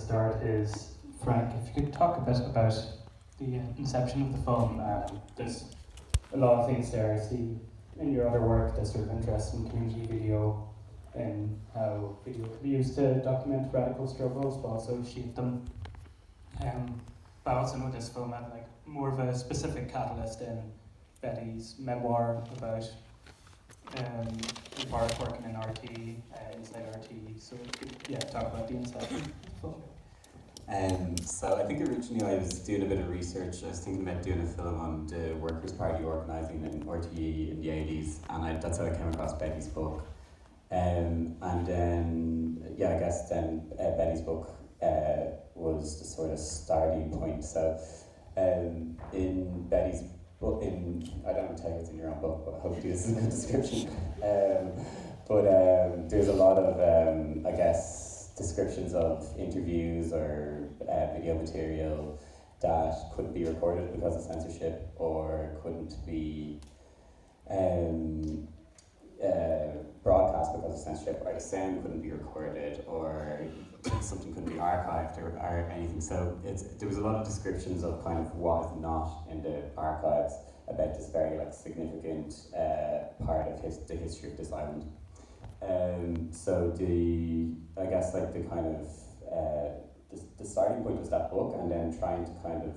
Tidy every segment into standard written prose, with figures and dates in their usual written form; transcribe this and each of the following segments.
start is, Frank, if you could talk a bit about the inception of the film. There's a lot of things there I see in your other work that sort of interest in community video and how video could be used to document radical struggles but also shape them. But I also know this film had like more of a specific catalyst in Betty's memoir about Bart working in RT, inside RT. So yeah, talk about the inception of the film. So I think originally I was doing a bit of research. I was thinking about doing a film on the Workers' Party organising in RTE in the 80s, and that's how I came across Betty's book. And then, I guess then Betty's book was the sort of starting point. So in Betty's book, I don't want to tell you what's in your own book, but hopefully this is a good description. There's a lot of, I guess, descriptions of interviews or video material that couldn't be recorded because of censorship or couldn't be broadcast because of censorship, or the sound couldn't be recorded, or something couldn't be archived or anything. So there was a lot of descriptions of kind of what is not in the archives about this very significant part of the history of this island. So the starting point was that book, and then trying to kind of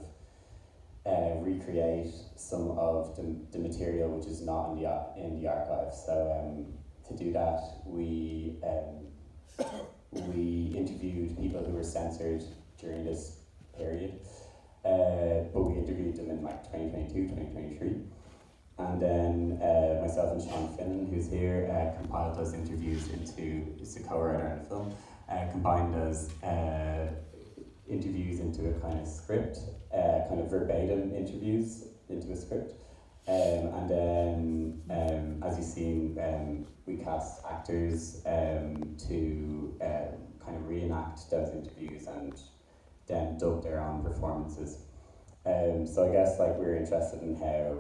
recreate some of the material which is not in the archive. So to do that, we interviewed people who were censored during this period, but we interviewed them in 2022, 2023. And then myself and Sean Finnan, who's here, compiled those interviews it's a co-writer on the film, combined those interviews into a kind of script, kind of verbatim interviews into a script. And then, as you've seen, we cast actors to kind of reenact those interviews and then dub their own performances. So I guess we were interested in how,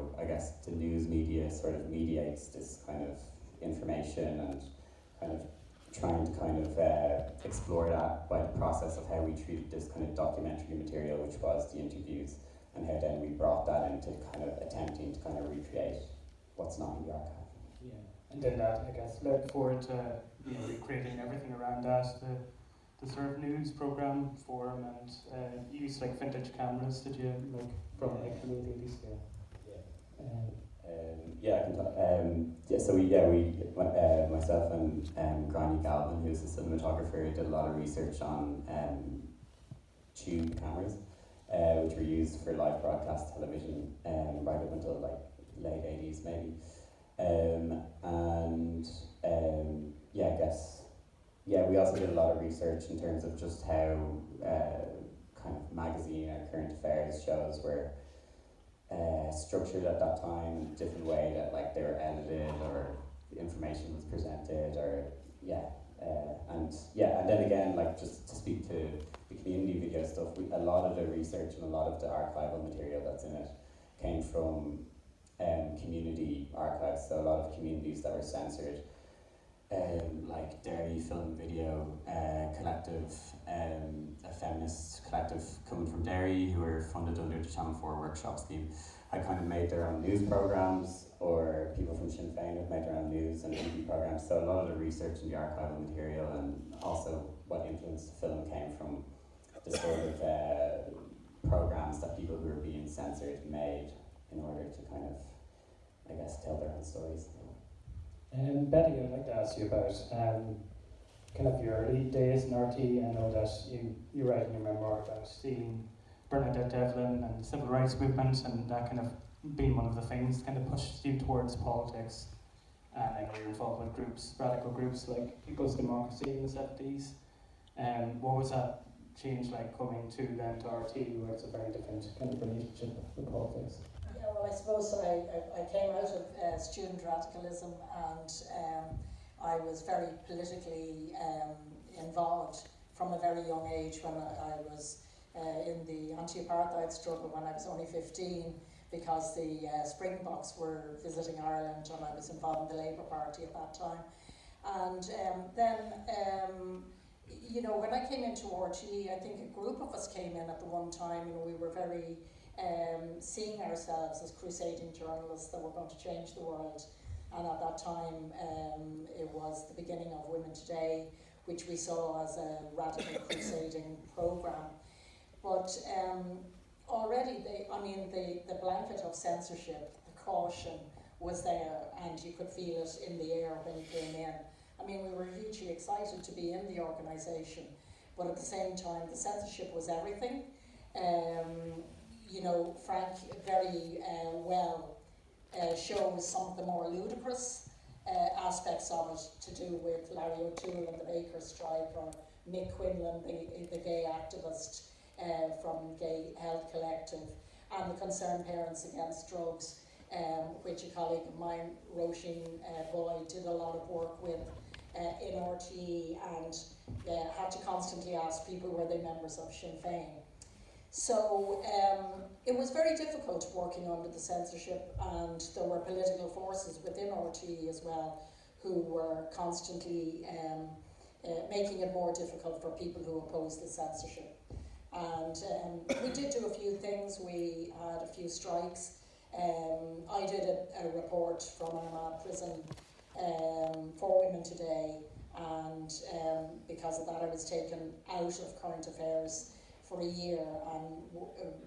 the news media sort of mediates this kind of information, and kind of trying to explore that by the process of how we treated this kind of documentary material, which was the interviews, and how then we brought that into kind of attempting to kind of recreate what's not in the archive. Yeah, and then that, led forward to recreating everything around that, the sort of news program form, and you used vintage cameras, did you, from the late 80s? I can talk. So myself and Granny Galvin, who's a cinematographer, did a lot of research on tube cameras, which were used for live broadcast television right up until late 80s maybe. We also did a lot of research in terms of just how kind of magazine or current affairs shows were structured at that time in a different way, that they were edited or the information was presented, or and then again, just to speak to the community video stuff, a lot of the research and a lot of the archival material that's in it came from community archives. So a lot of communities that were censored, like Derry Film Video Collective, a feminist collective coming from Derry who were funded under the Channel 4 workshop scheme, had kind of made their own news programs, or people from Sinn Féin have made their own news and TV programs. So a lot of the research in the archival material, and also what influenced the film, came from the sort of programs that people who were being censored made in order to kind of, tell their own stories. Betty, I'd like to ask you about kind of your early days in RT. I know that you write in your memoir about seeing Bernadette Devlin and the civil rights movement, and that kind of being one of the things that kind of pushed you towards politics. And I know you're involved with groups, radical groups like People's Democracy in the 70s. What was that change like coming to RT, where it's a very different kind of relationship with politics? Yeah, well, I suppose I came out of student radicalism, and I was very politically involved from a very young age. When I was in the anti-apartheid struggle when I was only 15, because the Springboks were visiting Ireland, and I was involved in the Labour Party at that time. And then you know, when I came into RTE, I think a group of us came in at the one time, and we were very seeing ourselves as crusading journalists that were going to change the world. And at that time, it was the beginning of Women Today, which we saw as a radical crusading programme. But already, the blanket of censorship, the caution was there, and you could feel it in the air when you came in. I mean, we were hugely excited to be in the organisation, but at the same time, the censorship was everything. You know, Frank very well shows some of the more ludicrous aspects of it, to do with Larry O'Toole and the Baker strike, or Mick Quinlan, the gay activist from Gay Health Collective, and the Concerned Parents Against Drugs, which a colleague of mine, Roisin Boyd, did a lot of work with in RTE, and had to constantly ask people, were they members of Sinn Féin. So it was very difficult working under the censorship, and there were political forces within RTE as well who were constantly making it more difficult for people who opposed the censorship. And we did do a few things. We had a few strikes. I did a report from Armagh Prison for Women Today, and because of that I was taken out of current affairs for a year, and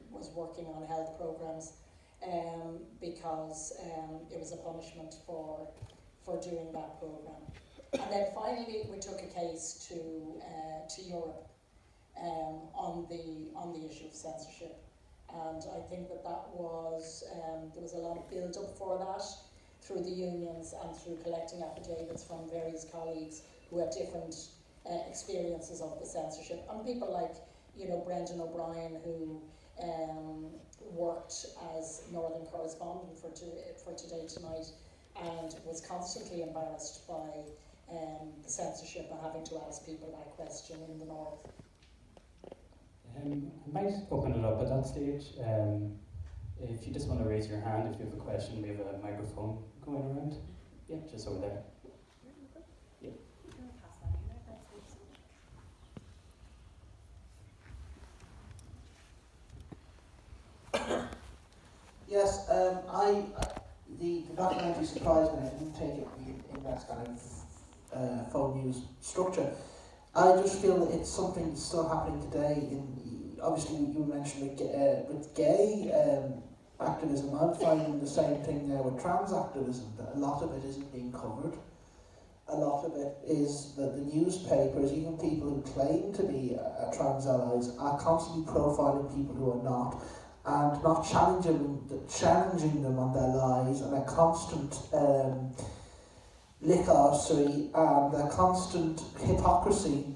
was working on health programmes because it was a punishment for doing that programme. And then finally we took a case to Europe on the issue of censorship, and I think that was there was a lot of build up for that through the unions and through collecting affidavits from various colleagues who had different experiences of the censorship, and people like, you know, Brendan O'Brien, who worked as Northern correspondent for Today Tonight, and was constantly embarrassed by the censorship and having to ask people that question in the North. I might open it up at that stage. If you just want to raise your hand if you have a question, we have a microphone going around. Yeah, just over there. Yeah. Yes, the documentary surprised me. I didn't take it in that kind of phone news structure. I just feel that it's something that's still happening today. Obviously, you mentioned with gay activism. I'm finding the same thing there with trans activism, that a lot of it isn't being covered. A lot of it is that the newspapers, even people who claim to be trans allies, are constantly profiling people who are not, and not challenging them on their lies, and a constant lick-arsery and a constant hypocrisy,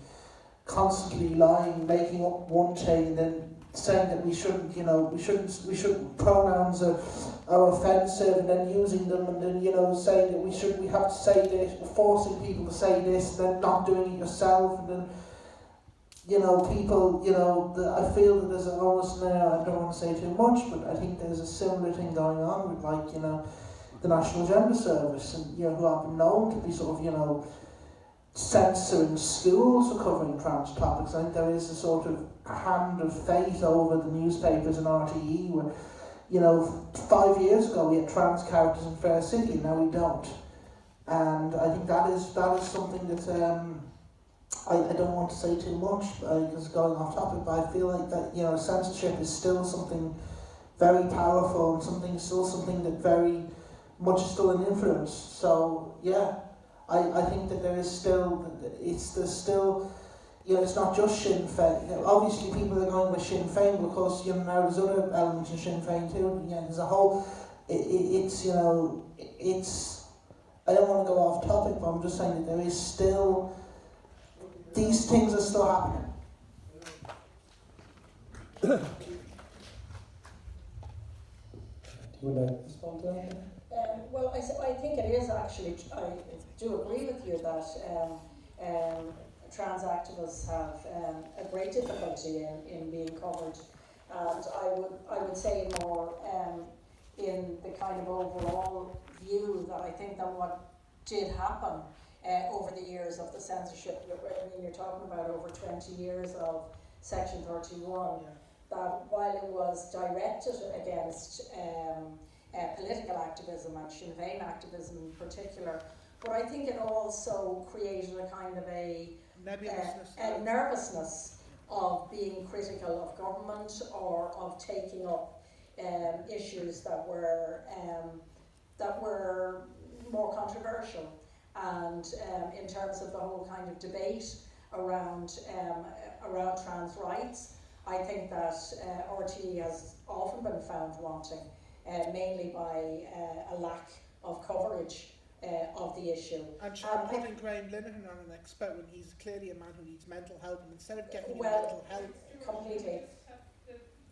constantly lying, making up one thing and then saying that we shouldn't, pronouns are offensive, and then using them, and then, saying that we have to say this, forcing people to say this, and then not doing it yourself, and then, people, I feel that there's almost now, I don't want to say too much, but I think there's a similar thing going on with, the National Gender Service, and, who have been known to be sort of, censoring schools for covering trans topics. I think there is a sort of hand of fate over the newspapers and RTE where, 5 years ago we had trans characters in Fair City, and now we don't. And I think that is something that I don't want to say too much because going off topic, but I feel like that censorship is still something very powerful, and something that very much is still an influence. So yeah, I think that there's still it's not just Sinn Féin. Obviously people are going with Sinn Féin because now there's other elements in Sinn Féin too. There's a whole it's I don't want to go off topic, but I'm just saying that there is still, these things are still happening. Do you want to respond to that? Well, I think it is actually, I do agree with you that trans activists have a great difficulty in being covered, and I would say more in the kind of overall view that I think that what did happen over the years of the censorship. I mean, you're talking about over 20 years of Section 31, that while it was directed against political activism and Sinn Féin activism in particular, but I think it also created a kind of a nervousness of being critical of government or of taking up issues that were more controversial. And in terms of the whole kind of debate around trans rights, I think that RTE has often been found wanting, mainly by a lack of coverage of the issue. And putting Graham Linehan on an expert when he's clearly a man who needs mental help, and instead of getting mental health... Completely.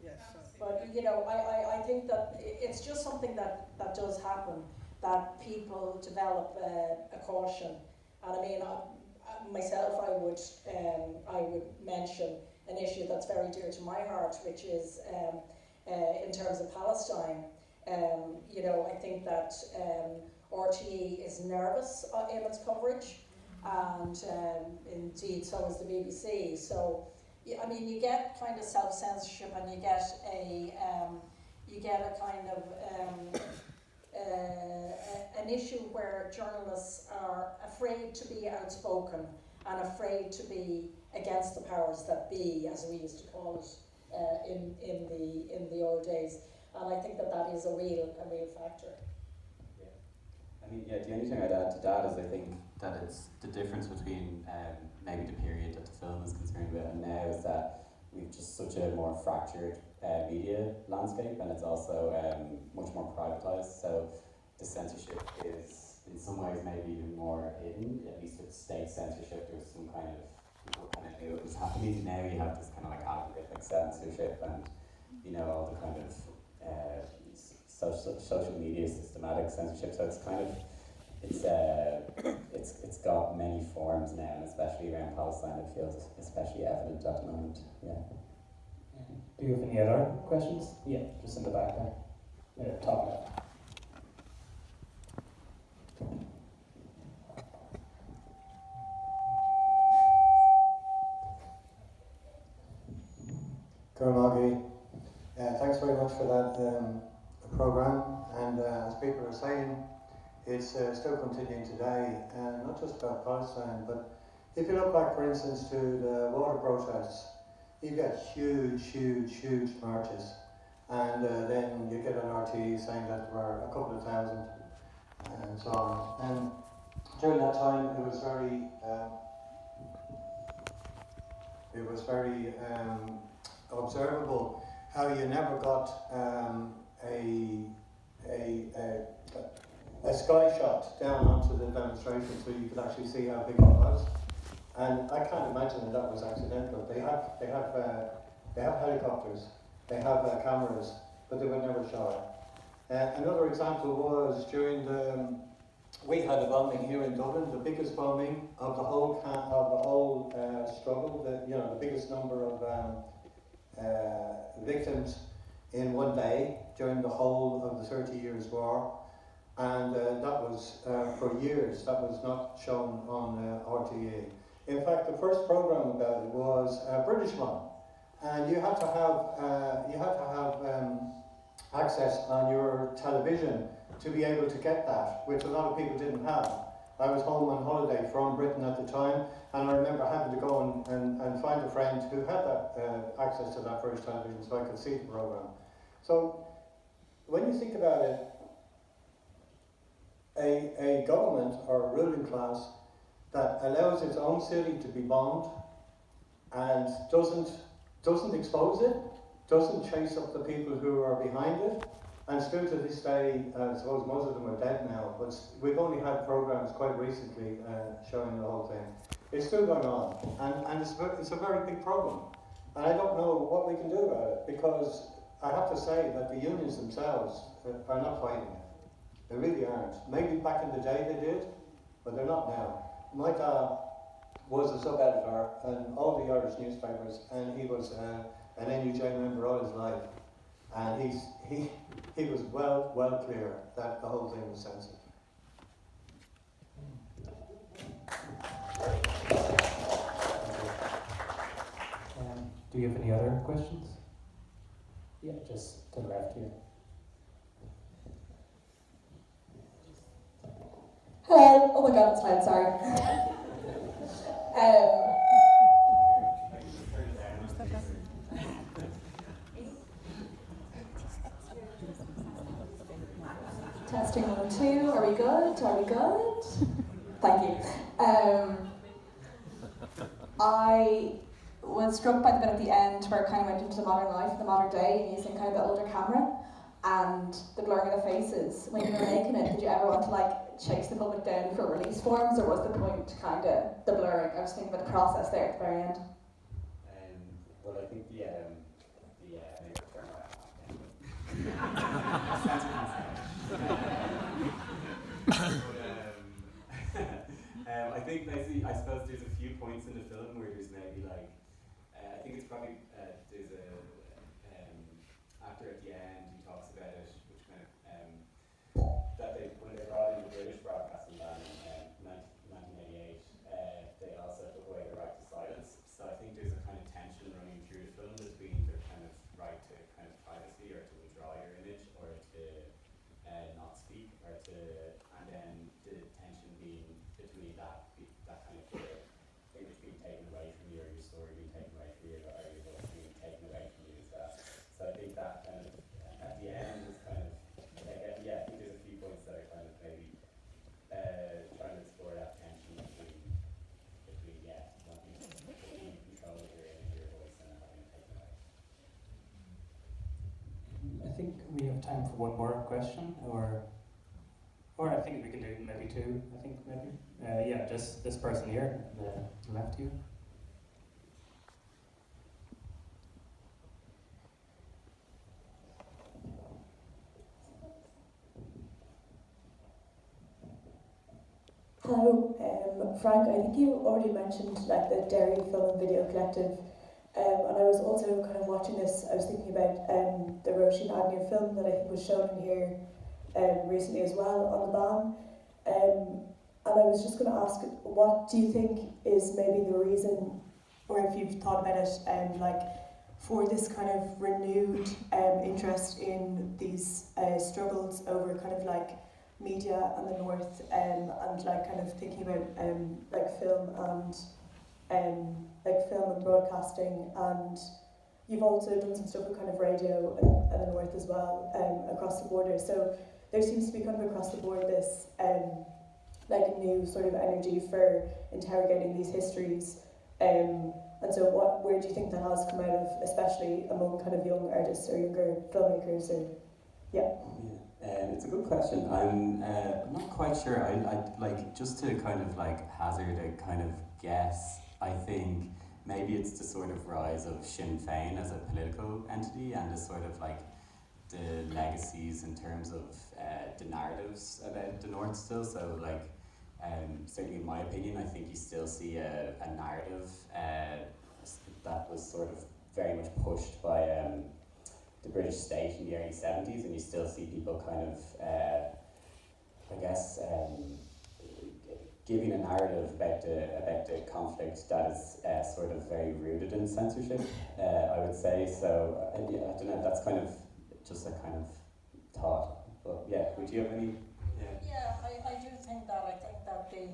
Yes. But, you know, I think that it's just something that does happen, that people develop a caution. And I mean, myself, I would mention an issue that's very dear to my heart, which is in terms of Palestine. You know, I think that RTE is nervous in its coverage, and indeed so is the BBC. So, I mean, you get kind of self-censorship, and you get a kind of an issue where journalists are afraid to be outspoken and afraid to be against the powers that be, as we used to call it in the old days. And I think that is a real factor. Yeah, I mean, the only thing I'd add to that is I think that it's the difference between maybe the period that the film is concerned with and now is that we've just such a more fractured media landscape, and it's also much more privatised. So the censorship is in some ways maybe even more hidden. At least with state censorship, there was some kind of, people kind of knew it was happening. Now you have this kind of like algorithmic censorship, and you know, all the kind of social media systematic censorship. So it's kind of it's got many forms now, and especially around Palestine, it feels especially evident at the moment. Yeah. Do you have any other questions? Yeah, just in the back there. Top left. Karamagi, thanks very much for that programme, and as people are saying, it's still continuing today, and not just about Palestine, but if you look back, for instance, to the water protests, you get huge marches, and then you get an RTE saying that there were a couple of thousand, and so on. And during that time, it was very observable how you never got a sky shot down onto the demonstration so you could actually see how big it was. And I can't imagine that was accidental. They have helicopters, they have cameras, but they would never show it. Another example was during we had a bombing here in Dublin, the biggest bombing of the whole struggle. The biggest number of victims in one day during the whole of the 30 Years' War, and that was for years. That was not shown on RTE. In fact, the first program about it was a British one, and you had to have access on your television to be able to get that, which a lot of people didn't have. I was home on holiday from Britain at the time, and I remember having to go and find a friend who had that access to that British television so I could see the program. So when you think about it, a government or a ruling class that allows its own city to be bombed and doesn't expose it, doesn't chase up the people who are behind it, and still to this day, I suppose most of them are dead now, but we've only had programs quite recently showing the whole thing. It's still going on, and it's a very big problem. And I don't know what we can do about it, because I have to say that the unions themselves are not fighting it. They really aren't. Maybe back in the day they did, but they're not now. My dad was a sub-editor in all the Irish newspapers, and he was an NUJ member all his life. And he was well clear that the whole thing was censored. Do you have any other questions? Yeah, just to the left here. Hello. Oh my god, it's loud, sorry. Testing 1, 2. Are we good? Are we good? Thank you. I was struck by the bit at the end where it kind of went into the modern life, the modern day, and using kind of the older camera and the blurring of the faces. When you were making it, did you ever want to like chase the public down for release forms, or was the point kind of the blurring? I was thinking about the process there at the very end. Well, I think I think basically, I suppose there's a few points in the film where there's maybe like, I think it's probably, there's a actor at the end who talks about it, which kind of, that when they brought in the British broadcasting ban in 1988, they also took away the right to silence. So I think there's a kind of tension running through the film between their kind of right to kind of privacy or to withdraw your image or to not speak or to, and then the tension being between that kind of fear, things being taken away from you or your story being taken away from you or your voice being taken away from you as well. So I think that kind of, at the end is kind of, yeah, I think there's a few points that are kind of maybe trying to explore that tension between wanting control of your image, your voice, and having it taken away. I think we have time for one more question, or I think we can do maybe two. I think maybe. Yeah, just this person here, the left here. Hello, Frank. I think you already mentioned like the Derry Film and Video Collective, and I was also kind of watching this. I was thinking about the Roisin Agnew film that I think was shown in here recently as well on the ban, and I was just going to ask, what do you think is maybe the reason, or if you've thought about it, like for this kind of renewed interest in these struggles over kind of like media and the north, and like kind of thinking about like film and broadcasting, and you've also done some stuff with kind of radio and the north as well, across the border. So there seems to be kind of across the board this like new sort of energy for interrogating these histories, and so where do you think that has come out of, especially among kind of young artists or younger filmmakers? Or it's a good question. I'm not quite sure. I like, just to kind of like hazard a kind of guess, I think maybe it's the sort of rise of Sinn Féin as a political entity and the sort of like the legacies in terms of the narratives about the North still. So like, certainly in my opinion, I think you still see a narrative that was sort of very much pushed by the British state in the early 70s, and you still see people kind of, I guess, giving a narrative about the conflict that is sort of very rooted in censorship, I would say. So yeah, I don't know, that's kind of just a kind of thought. But yeah, would you have any? Yeah, I do think that. I think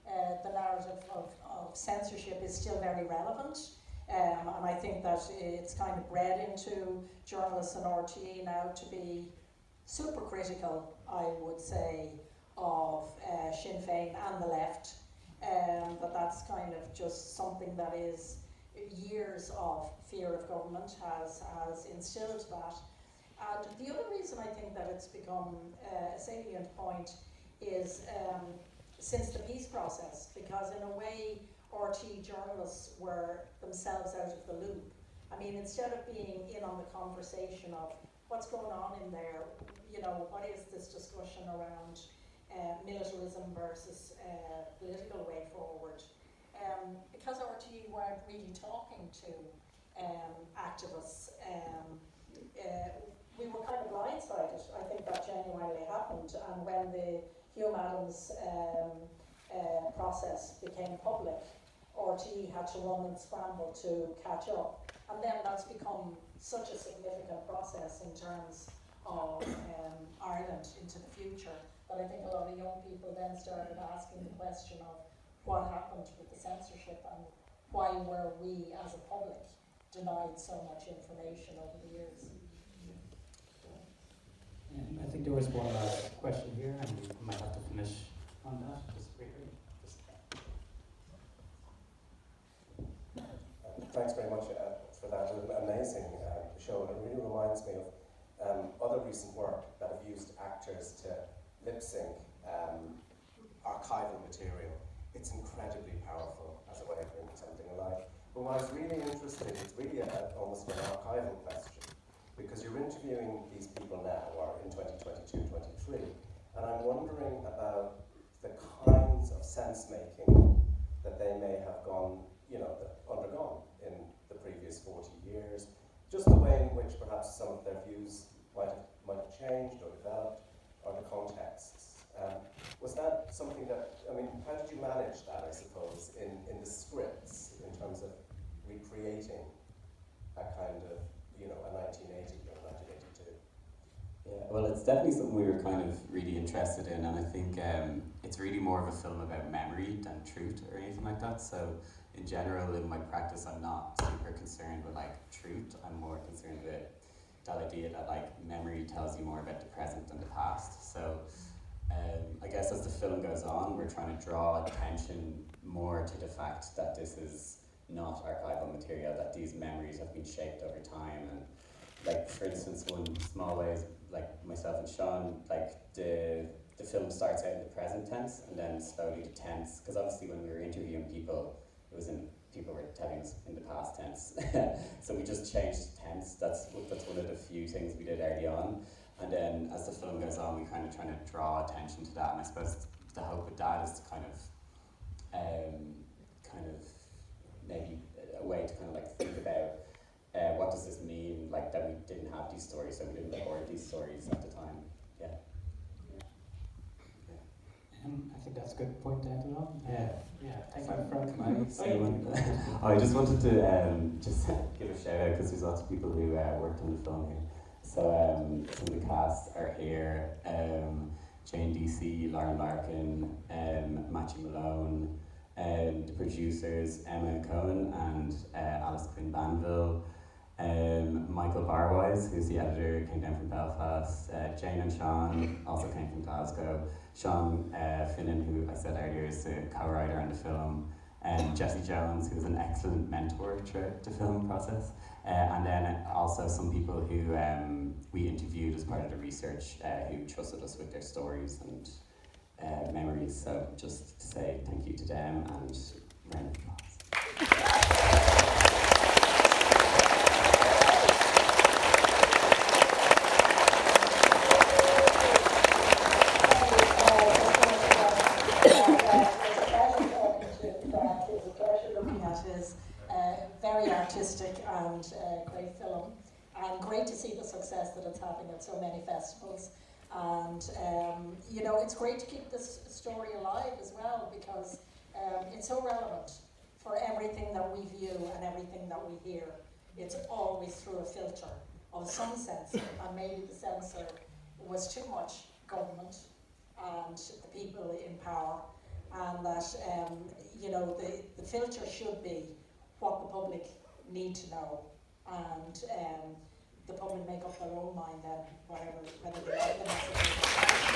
that the narrative of censorship is still very relevant. And I think that it's kind of bred into journalists and RTE now to be super critical, I would say, of Sinn Féin and the left. That's kind of just something that is years of fear of government has instilled that. And the other reason I think that it's become a salient point is since the peace process, because in a way RT journalists were themselves out of the loop. I mean, instead of being in on the conversation of what's going on in there, you know, what is this discussion around militarism versus political way forward, because RT weren't really talking to activists, we were kind of blindsided. I think that genuinely happened, and when the Hume Adams process became public, RT had to run and scramble to catch up, And then that's become such a significant process in terms of Ireland into the future that I think a lot of young people then started asking the question of what happened with the censorship and why were we as a public denied so much information over the years. I think there was one last question here, and we might have to finish on that. Just briefly. Thanks very much for that amazing show. It really reminds me of other recent work that have used actors to lip sync archival material. It's incredibly powerful as a way of bringing something alive. But what I was really interested in, it's really almost an archival question, because you're interviewing these people now, or in 2022, 23, and I'm wondering about the kinds of sense-making that they may have undergone in the previous 40 years, just the way in which perhaps some of their views might have changed or developed, or the contexts. Was that something that, how did you manage that, I suppose, in the scripts, in terms of recreating a kind of, a 1980 or 1982? Yeah, well, it's definitely something we were kind of really interested in, and I think it's really more of a film about memory than truth or anything like that. So in general, in my practice, I'm not super concerned with truth. I'm more concerned with that idea that memory tells you more about the present than the past. So I guess as the film goes on, we're trying to draw attention more to the fact that this is not archival material, that these memories have been shaped over time. And for instance, one small way is myself and Sean, the film starts out in the present tense and then slowly the tense, because obviously when we were interviewing people, people were telling us in the past tense. So we just changed tense. That's one of the few things we did early on. And then as the film goes on, we kind of trying to draw attention to that. And I suppose the hope with that is to kind of maybe a way to think about what does this mean, that we didn't have these stories, so we didn't record these stories at the time. Yeah. I think that's a good point to end on. Yeah. Thank you, Frank. Can I say one? I just wanted to just give a shout out, because there's lots of people who worked on the film here. So some of the cast are here: Jane DC, Lauren Larkin, Matthew Malone, the producers Emma Cohen and Alice Quinn Banville, Michael Barwise, who's the editor, came down from Belfast. Jane and Sean also came from Glasgow. Sean Finnan, who I said earlier is the co-writer on the film. Jesse Jones, who's an excellent mentor throughout the film process. And then also some people who we interviewed as part of the research who trusted us with their stories and memories. So just to say thank you to them and round of applause. Very artistic and great film, and great to see the success that it's having at so many festivals. And it's great to keep this story alive as well, because it's so relevant for everything that we view and everything that we hear. It's always through a filter of some censor, and maybe the censor was too much government and the people in power, and that the filter should be what the public need to know, and the public make up their own mind then, whether they like the message.